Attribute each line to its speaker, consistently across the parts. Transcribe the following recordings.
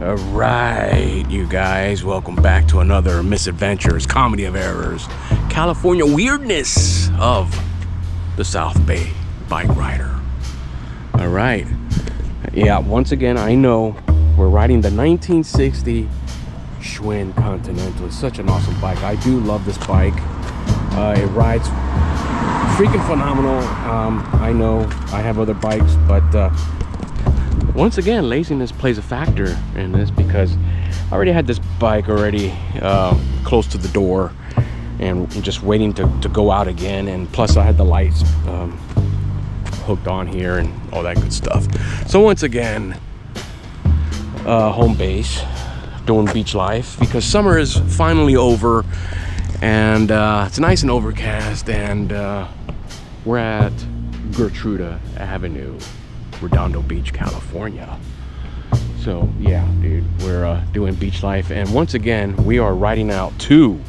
Speaker 1: All right, you guys, welcome back to another Misadventures, Comedy of Errors, California weirdness of the South Bay bike rider. All right, yeah, once again, I know we're riding the 1960 Schwinn Continental. It's such an awesome bike. I do love this bike. It rides freaking phenomenal. I know I have other bikes, but once again, laziness plays a factor in this because I already had this bike already close to the door and just waiting to go out again. And plus I had the lights hooked on here and all that good stuff. So once again, home base, doing beach life because summer is finally over and it's nice and overcast, and we're at Gertruda Avenue, Redondo Beach, California. So yeah, dude, we're doing beach life, and once again we are riding out to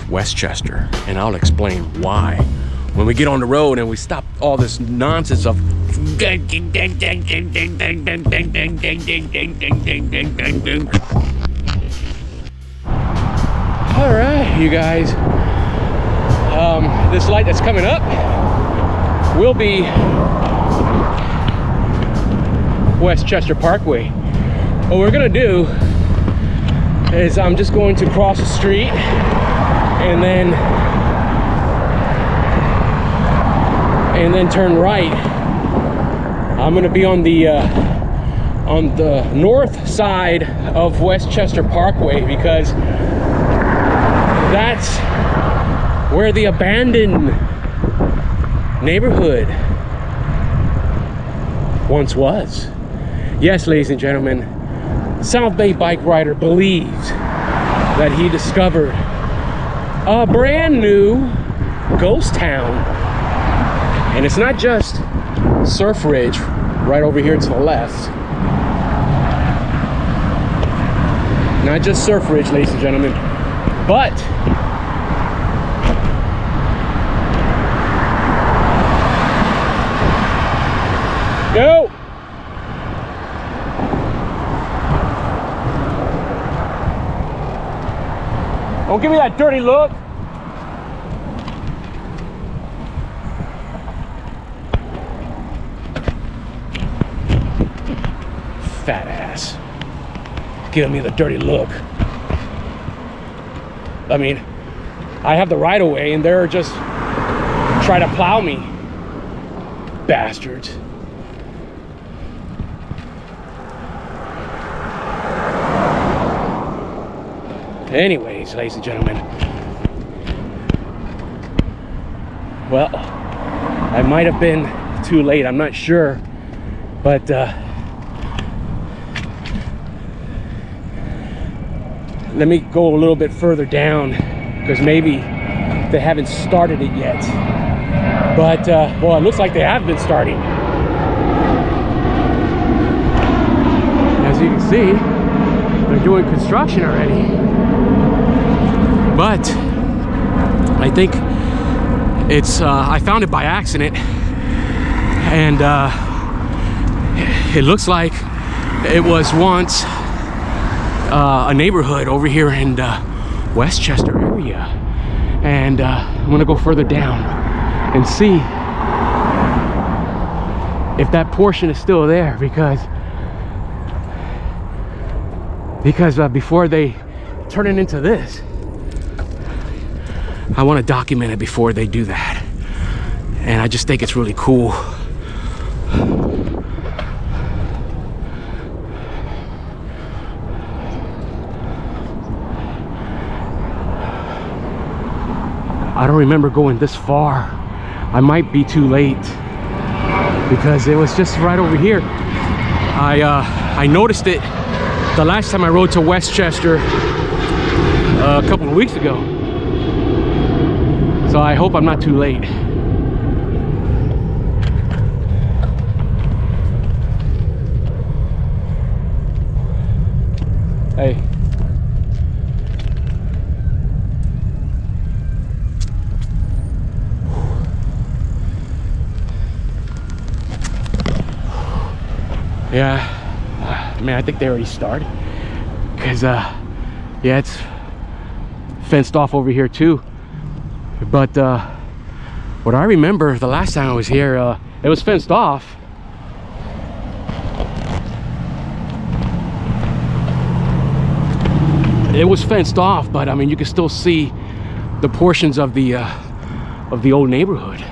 Speaker 1: Westchester, and I'll explain why when we get on the road and we stop all this nonsense of all right, you guys, this light that's coming up will be Westchester Parkway. What we're gonna do is I'm just going to cross the street and then turn right. I'm gonna be on the north side of Westchester Parkway because that's where the abandoned neighborhood once was. Yes, ladies and gentlemen, South Bay bike rider believes that he discovered a brand new ghost town. And it's not just Surf Ridge right over here to the left. Not just Surf Ridge, ladies and gentlemen, but go! Don't give me that dirty look. Fat ass. Giving me the dirty look. I mean, I have the right of way and they're just trying to plow me. Bastards. Anyways, ladies and gentlemen, well, I might have been too late, I'm not sure, but let me go a little bit further down because maybe they haven't started it yet. But well, it looks like they have been starting. As you can see, they're doing construction already. But I think it's I found it by accident, and it looks like it was once a neighborhood over here in the Westchester area. And I'm gonna go further down and see if that portion is still there, because before they turn it into this, I want to document it before they do that. And I just think it's really cool. I don't remember going this far. I might be too late because it was just right over here. I noticed it the last time I rode to Westchester a couple of weeks ago. So I hope I'm not too late. Hey. Yeah. Man, I think they already started. Because, yeah, it's fenced off over here too. But what I remember the last time I was here, it was fenced off. It was fenced off, but I mean, you can still see the portions of the old neighborhood.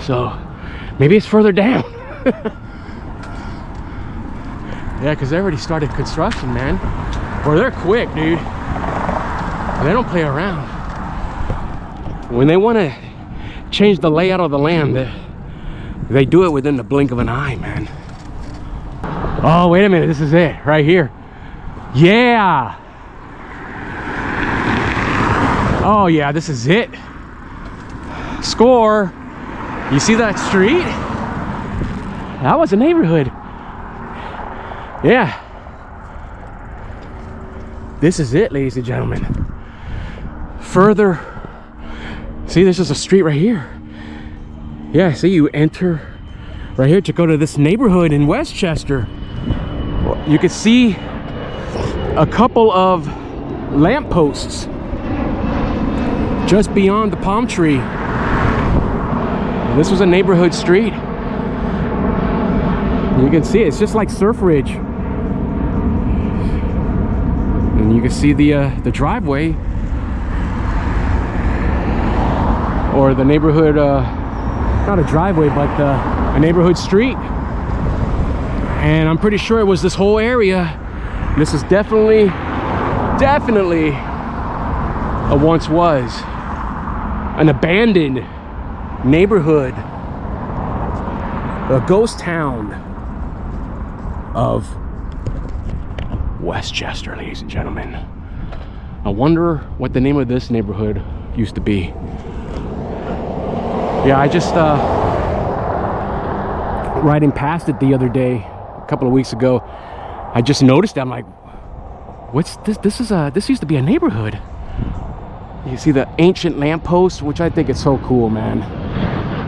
Speaker 1: So maybe it's further down. Yeah, because they already started construction, man. Or they're quick, dude. They don't play around. When they want to change the layout of the land, they do it within the blink of an eye, man. Oh, wait a minute. This is it right here. Yeah. Oh yeah, this is it. Score. You see that street? That was a neighborhood. Yeah. This is it, ladies and gentlemen. Further. See, this is a street right here. Yeah, see, you enter right here to go to this neighborhood in Westchester. You can see a couple of lampposts just beyond the palm tree. This was a neighborhood street. You can see it's just like Surf Ridge. And you can see the driveway, or the neighborhood, not a driveway, but a neighborhood street. And I'm pretty sure it was this whole area. This is definitely once was an abandoned neighborhood, a ghost town of Westchester, ladies and gentlemen. I wonder what the name of this neighborhood used to be. Yeah, I just riding past it the other day, a couple of weeks ago. I just noticed that. I'm like, what's this? This used to be a neighborhood. You see the ancient lamppost, which I think is so cool, man.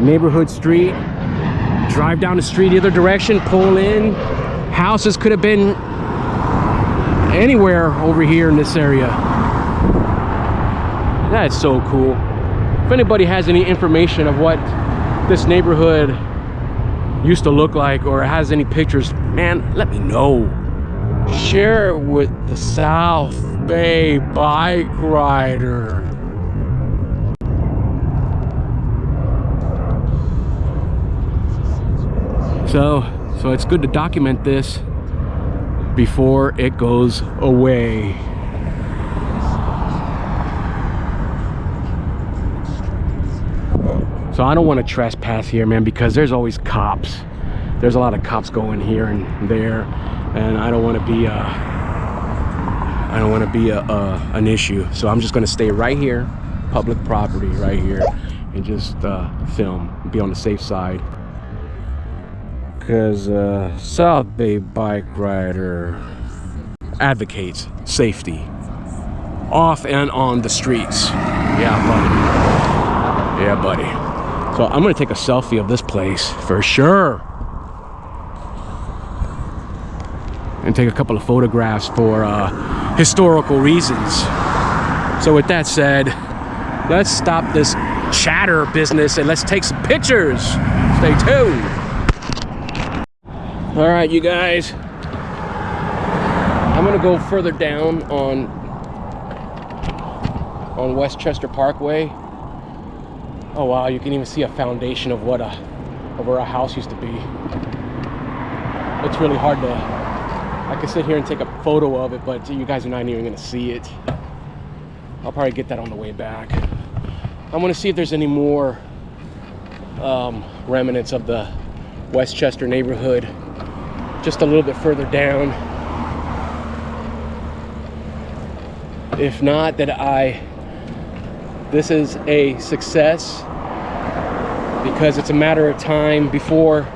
Speaker 1: Neighborhood street. Drive down the street the other direction, pull in. Houses could have been anywhere over here in this area. That's so cool. If anybody has any information of what this neighborhood used to look like, or has any pictures, man, let me know. Share it with the South Bay Bike Rider. So it's good to document this before it goes away. So I don't want to trespass here, man, because there's always cops. There's a lot of cops going here and there, and I don't want to be an issue. So I'm just going to stay right here, public property right here, and just film, be on the safe side. Because South Bay Bike Rider advocates safety off and on the streets. Yeah, buddy. Yeah, buddy. So I'm gonna take a selfie of this place for sure, and take a couple of photographs for historical reasons. So with that said, let's stop this chatter business and let's take some pictures. Stay tuned. All right, you guys, I'm gonna go further down on Westchester Parkway. Oh wow, you can even see a foundation of where a house used to be. It's really hard to, I can sit here and take a photo of it, but you guys are not even gonna see it. I'll probably get that on the way back. I'm gonna see if there's any more remnants of the Westchester neighborhood just a little bit further down. If not, then this is a success, because it's a matter of time before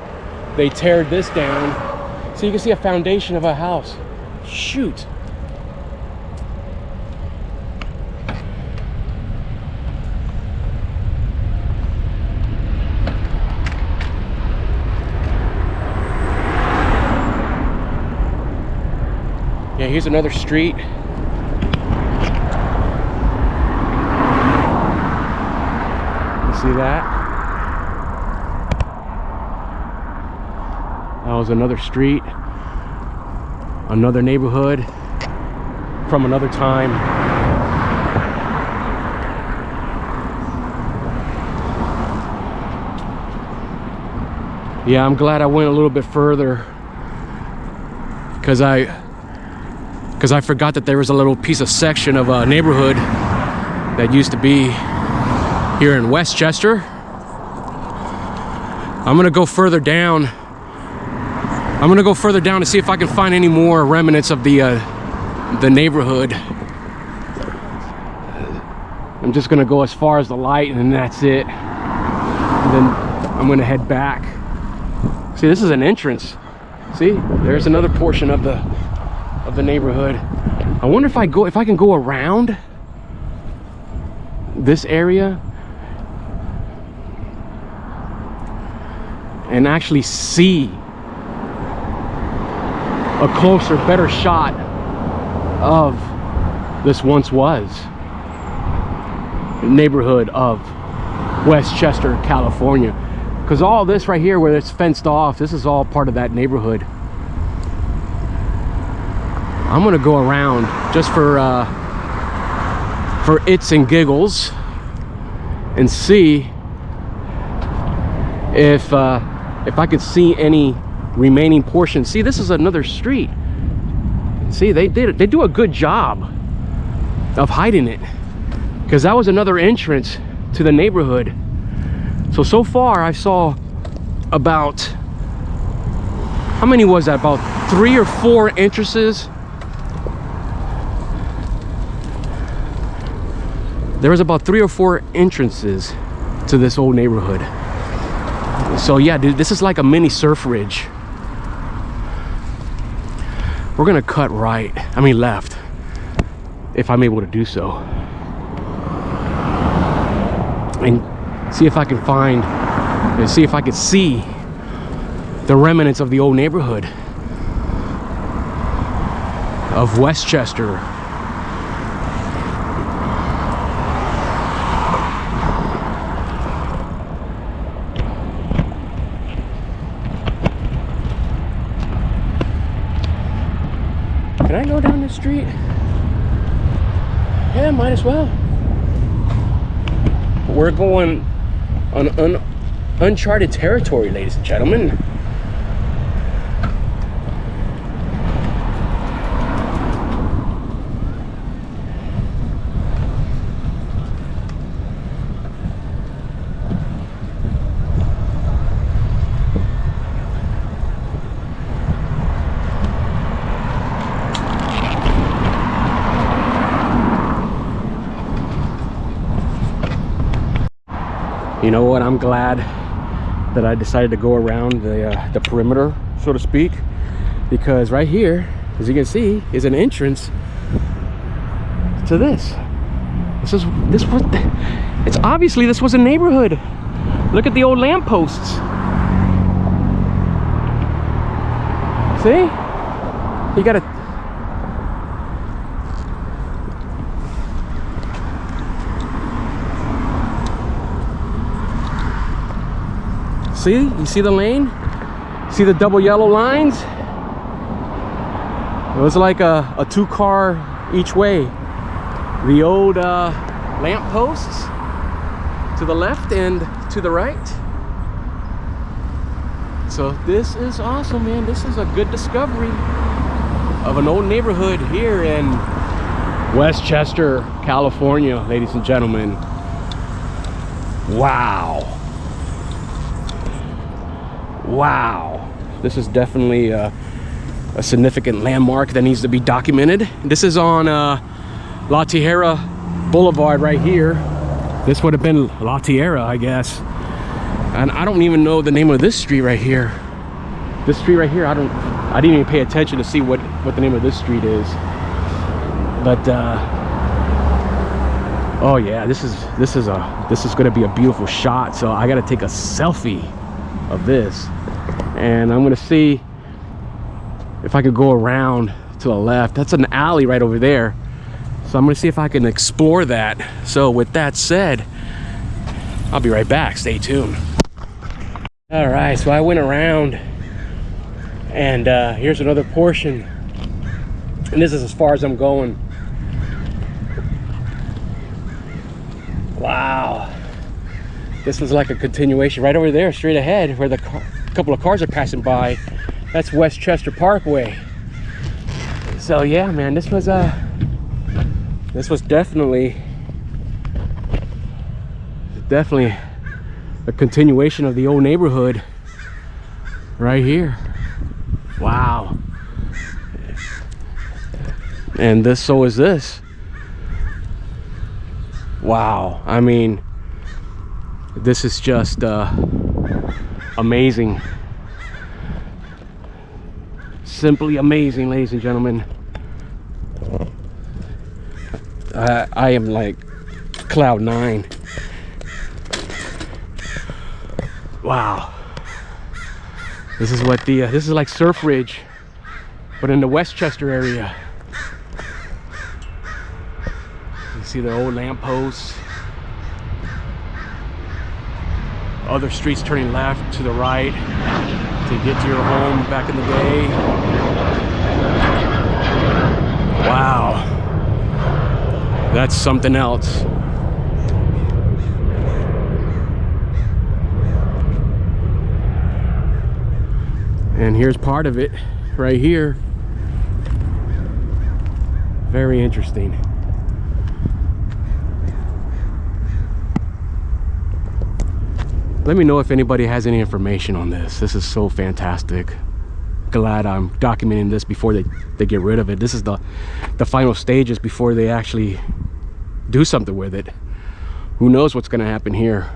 Speaker 1: they tear this down. So you can see a foundation of a house. Shoot. Yeah, here's another street. You see that? That was another street, another neighborhood from another time. Yeah, I'm glad I went a little bit further because I forgot that there was a little piece of section of a neighborhood that used to be here in Westchester. I'm gonna go further down. I'm gonna go further down to see if I can find any more remnants of the neighborhood. I'm just gonna go as far as the light, and then that's it. And then I'm gonna head back. See, this is an entrance. See, there's another portion of the neighborhood. I wonder if I can go around this area and actually see a closer, better shot of this once was neighborhood of Westchester, California. Because all this right here where it's fenced off, this is all part of that neighborhood. I'm gonna go around just for its and giggles and see if I could see any remaining portions. See, this is another street. See, they do a good job of hiding it, because that was another entrance to the neighborhood. So far I saw about, how many was that? About 3 or 4 entrances. There was about 3 or 4 entrances to this old neighborhood. So yeah, dude, this is like a mini surf ridge. We're gonna cut left, if I'm able to do so, and see if I can find and see if I can see the remnants of the old neighborhood of Westchester. Can I go down this street? Yeah, might as well. We're going on uncharted territory, ladies and gentlemen. You know what? I'm glad that I decided to go around the perimeter, so to speak, because right here, as you can see, is an entrance to this. It's obviously this was a neighborhood. Look at the old lampposts. See? You gotta. See? You see the lane? See the double yellow lines? It was like a 2-car each way. The old lamp posts to the left and to the right. So this is awesome, man. This is a good discovery of an old neighborhood here in Westchester, California, ladies and gentlemen. Wow. Wow, this is definitely a significant landmark that needs to be documented. This is on La Tierra Boulevard right here. This would have been La Tierra, I guess. And I don't even know the name of this street right here. This street right here, I didn't even pay attention to see what the name of this street is. But oh yeah, this is going to be a beautiful shot. So I got to take a selfie of this, and I'm gonna see if I could go around to the left. That's an alley right over there. So I'm gonna see if I can explore that. So with that said, I'll be right back. Stay tuned. All right, so I went around, and here's another portion, and this is as far as I'm going. Wow, this was like a continuation right over there, straight ahead, where the couple of cars are passing by. That's Westchester Parkway. So yeah, man, this was definitely a continuation of the old neighborhood right here. Wow. And this, so is this. Wow, I mean, this is just amazing. Simply amazing, ladies and gentlemen. I am like cloud nine. Wow. This is what the this is like Surf Ridge, but in the Westchester area. You see the old lampposts. Other streets turning left to the right to get to your home back in the day. Wow. That's something else. And here's part of it right here. Very interesting. Let me know if anybody has any information on this. This is so fantastic. Glad I'm documenting this before they get rid of it. This is the final stages before they actually do something with it. Who knows what's gonna happen here?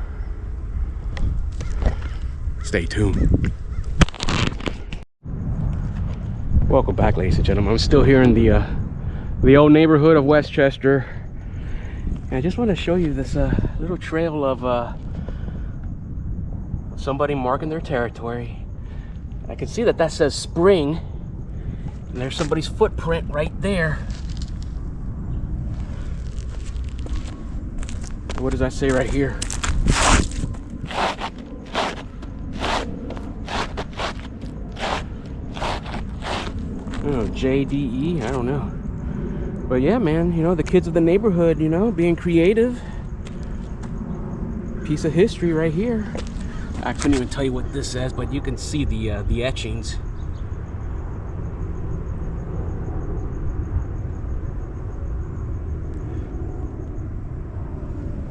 Speaker 1: Stay tuned. Welcome back, ladies and gentlemen. I'm still here in the old neighborhood of Westchester, and I just want to show you this little trail of somebody marking their territory. I can see that says spring, and there's somebody's footprint right there. What does that say right here? Oh, JDE, I don't know. But yeah, man, you know, the kids of the neighborhood, you know, being creative. Piece of history right here. I couldn't even tell you what this says, but you can see the etchings.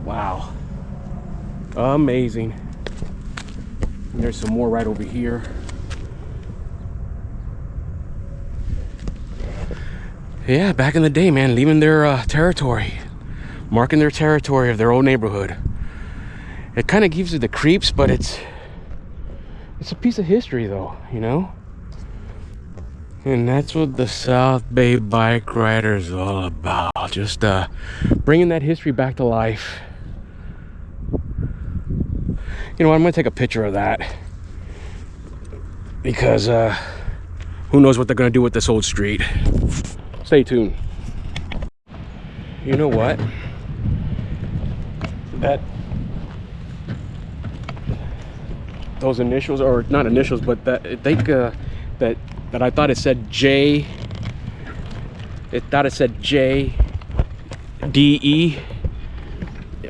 Speaker 1: Wow. Amazing. And there's some more right over here. Yeah, back in the day, man, leaving their territory, marking their territory of their old neighborhood. It kind of gives you the creeps, but it's a piece of history, though, you know. And that's what the South Bay Bike Rider is all about. Just bringing that history back to life. You know what, I'm gonna take a picture of that, because who knows what they're gonna do with this old street. Stay tuned. You know what? Those initials, or not initials, but that I think that I thought it said J. It thought it said JDE.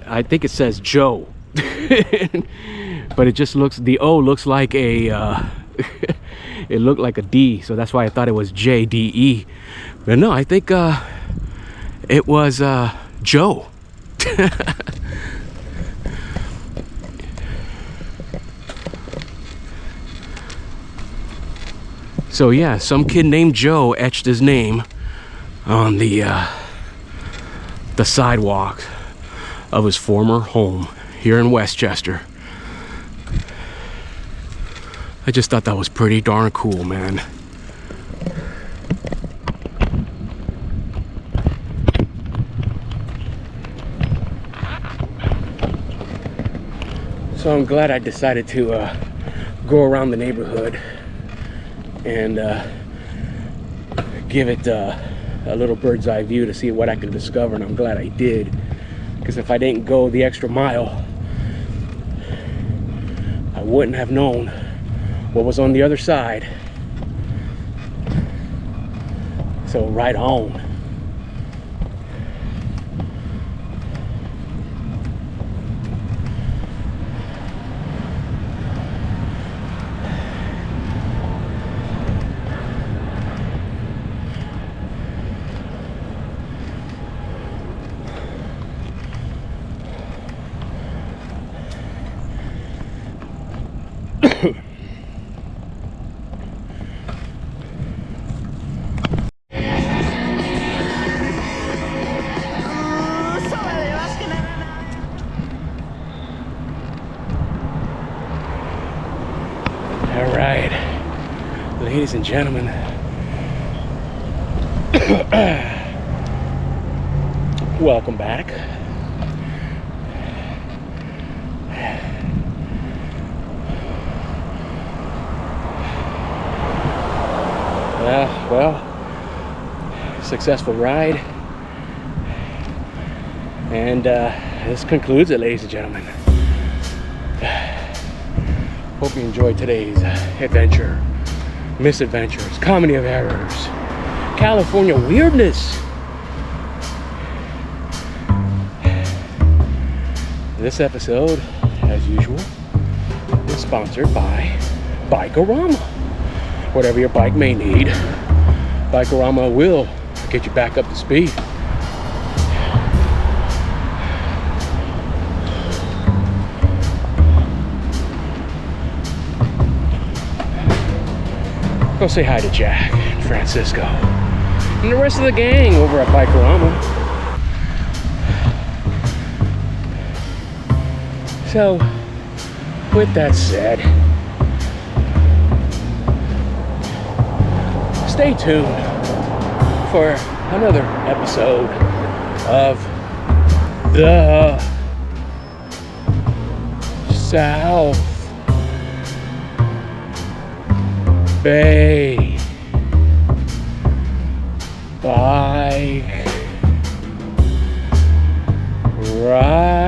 Speaker 1: I think it says Joe. But it just looks, the O looks like a it looked like a D, so that's why I thought it was JDE. But no, I think it was Joe. So yeah, some kid named Joe etched his name on the sidewalk of his former home here in Westchester. I just thought that was pretty darn cool, man. So I'm glad I decided to go around the neighborhood and give it a little bird's eye view to see what I can discover, and I'm glad I did, because if I didn't go the extra mile, I wouldn't have known what was on the other side. So right on. All right, ladies and gentlemen, welcome back. Well, successful ride, and this concludes it, ladies and gentlemen. Hope you enjoyed today's adventure, misadventures, comedy of errors, California weirdness. This episode, as usual, is sponsored by Bikerama. Whatever your bike may need, Bikerama will get you back up to speed. Go say hi to Jack and Francisco and the rest of the gang over at Bikerama. So, with that said, stay tuned for another episode of the South Bay Bike Ride.